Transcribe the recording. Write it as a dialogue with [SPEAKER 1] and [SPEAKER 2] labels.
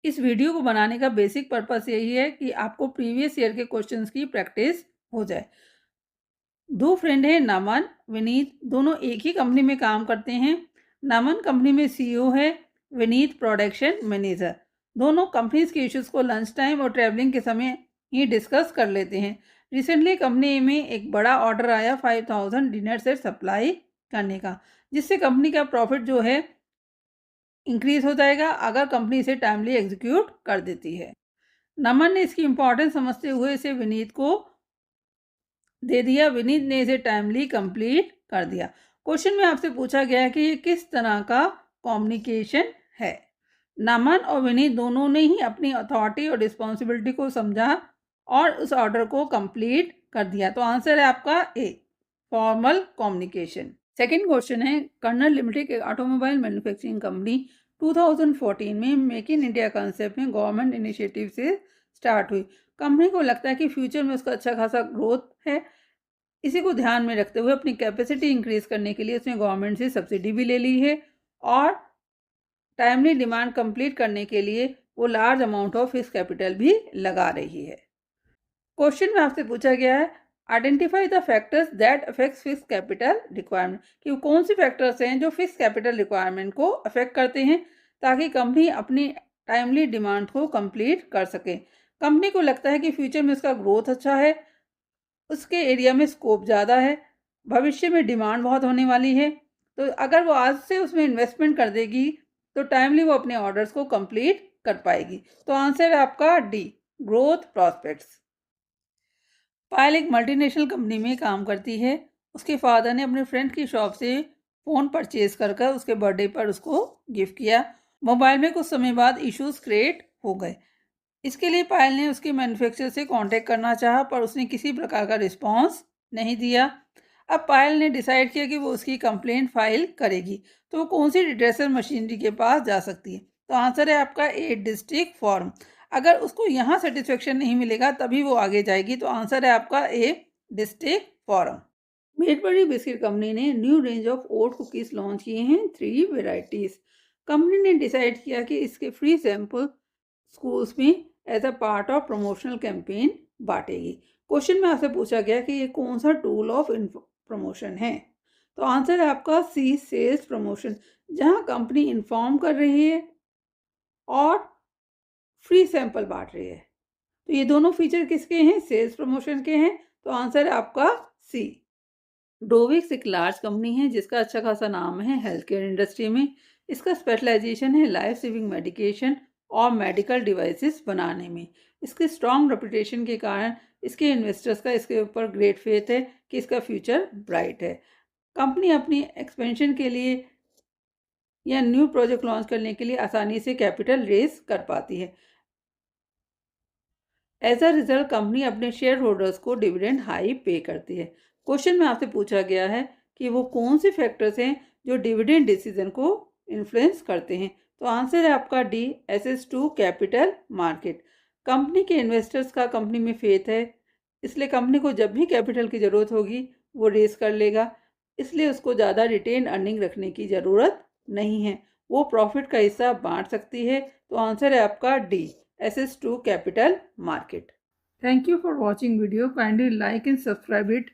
[SPEAKER 1] इस वीडियो को बनाने का बेसिक पर्पस यही है कि आपको प्रीवियस ईयर के क्वेश्चंस की प्रैक्टिस हो जाए। दो फ्रेंड हैं, नमन विनीत, दोनों एक ही कंपनी में काम करते हैं। नमन कंपनी में सीईओ है, विनीत प्रोडक्शन मैनेजर। दोनों कंपनीज के इश्यूज को लंच टाइम और ट्रैवलिंग के समय ही डिस्कस कर लेते हैं। रिसेंटली कंपनी में एक बड़ा ऑर्डर आया 5000 डिनर सेट सप्लाई करने का, जिससे कंपनी का प्रॉफिट जो है इंक्रीज हो जाएगा अगर कंपनी इसे टाइमली एग्जीक्यूट कर देती है। नमन ने इसकी इंपॉर्टेंस समझते हुए इसे विनीत को दे दिया। विनीत ने इसे टाइमली कंप्लीट कर दिया। क्वेश्चन में आपसे पूछा गया है कि ये किस तरह का कम्युनिकेशन है। नमन और विनीत दोनों ने ही अपनी अथॉरिटी और रिस्पॉन्सिबिलिटी को समझा और उस ऑर्डर को कंप्लीट कर दिया। तो आंसर है आपका ए, फॉर्मल कम्युनिकेशन। सेकेंड क्वेश्चन है, कर्नल लिमिटेड एक ऑटोमोबाइल मैन्युफैक्चरिंग कंपनी 2014 में मेक इन इंडिया कंसेप्ट में गवर्नमेंट इनिशिएटिव से स्टार्ट हुई। कंपनी को लगता है कि फ्यूचर में उसका अच्छा खासा ग्रोथ है। इसी को ध्यान में रखते हुए अपनी कैपेसिटी इंक्रीज करने के लिए उसने गवर्नमेंट से सब्सिडी भी ले ली है और टाइमली डिमांड कंप्लीट करने के लिए वो large amount of fix capital भी लगा रही है। क्वेश्चन में आपसे पूछा गया है, identify the factors that affects fix capital requirement, कि कौन सी फैक्टर्स हैं जो फिक्स कैपिटल रिक्वायरमेंट को अफेक्ट करते हैं ताकि कंपनी अपनी टाइमली डिमांड को कंप्लीट कर सके। कंपनी को लगता है कि फ्यूचर में उसका ग्रोथ अच्छा है, उसके एरिया में स्कोप ज़्यादा है, भविष्य में डिमांड बहुत होने वाली है, तो अगर वो आज से उसमें इन्वेस्टमेंट कर देगी तो टाइमली वो अपने ऑर्डर्स को कंप्लीट कर पाएगी। तो आंसर है आपका डी, ग्रोथ प्रॉस्पेक्ट्स। पायल एक मल्टीनेशनल कंपनी में काम करती है। उसके फादर ने अपने फ्रेंड की शॉप से फ़ोन परचेज कर उसके बर्थडे पर उसको गिफ्ट किया। मोबाइल में कुछ समय बाद इश्यूज क्रिएट हो गए। इसके लिए पायल ने उसके मैन्युफैक्चरर से कांटेक्ट करना चाहा, पर उसने किसी प्रकार का रिस्पांस नहीं दिया। अब पायल ने डिसाइड किया कि वो उसकी कंप्लेंट फाइल करेगी। तो वो कौन सी रिड्रेसल मशीनरी के पास जा सकती है। तो आंसर है आपका ए, डिस्ट्रिक्ट फॉर्म। अगर उसको यहाँ सेटिस्फेक्शन नहीं मिलेगा तभी वो आगे जाएगी। तो आंसर है आपका ए, डिस्ट्रिक्ट फॉर्म। मेडबरी बिस्किट कंपनी ने new range of oat cookies launch किए हैं, 3 वेराइटीज। कंपनी ने डिसाइड किया कि इसके फ्री सैंपल स्कूल्स में as a part of promotional campaign बांटेगी। क्वेश्चन में आपसे पूछा गया कि ये कौन सा टूल ऑफ प्रमोशन है। तो आंसर है आपका सी, सेल्स प्रमोशन, जहां कंपनी इन्फॉर्म कर रही है और फ्री सैंपल बांट रही है। तो ये दोनों फीचर किसके हैं, सेल्स प्रमोशन के हैं। तो आंसर है आपका सी। डोविक्स एक लार्ज कंपनी है जिसका अच्छा खासा नाम है हेल्थ केयर इंडस्ट्री में। इसका स्पेशलाइजेशन है लाइफ सेविंग मेडिकेशन और मेडिकल डिवाइसेस बनाने में। इसके स्ट्रॉन्ग रेपुटेशन के कारण इसके इन्वेस्टर्स का इसके ऊपर ग्रेट फेथ है कि इसका फ्यूचर ब्राइट है। कंपनी अपनी एक्सपेंशन के लिए या न्यू प्रोजेक्ट लॉन्च करने के लिए आसानी से कैपिटल रेज कर पाती है। एज अ रिजल्ट कंपनी अपने शेयर होल्डर्स को डिविडेंड हाई पे करती है। क्वेश्चन में आपसे पूछा गया है कि वो कौन से फैक्टर्स हैं जो डिविडेंड डिसीजन को इन्फ्लुएंस करते हैं। तो आंसर है आपका D, access to capital market. Company के इन्वेस्टर्स का कंपनी में फेथ है, इसलिए कंपनी को जब भी कैपिटल की ज़रूरत होगी वो रेस कर लेगा। इसलिए उसको ज़्यादा रिटेन अर्निंग रखने की ज़रूरत नहीं है, वो प्रॉफिट का हिस्सा बांट सकती है। तो आंसर है आपका D, access to capital market. Thank you for watching video. Kindly like and subscribe it.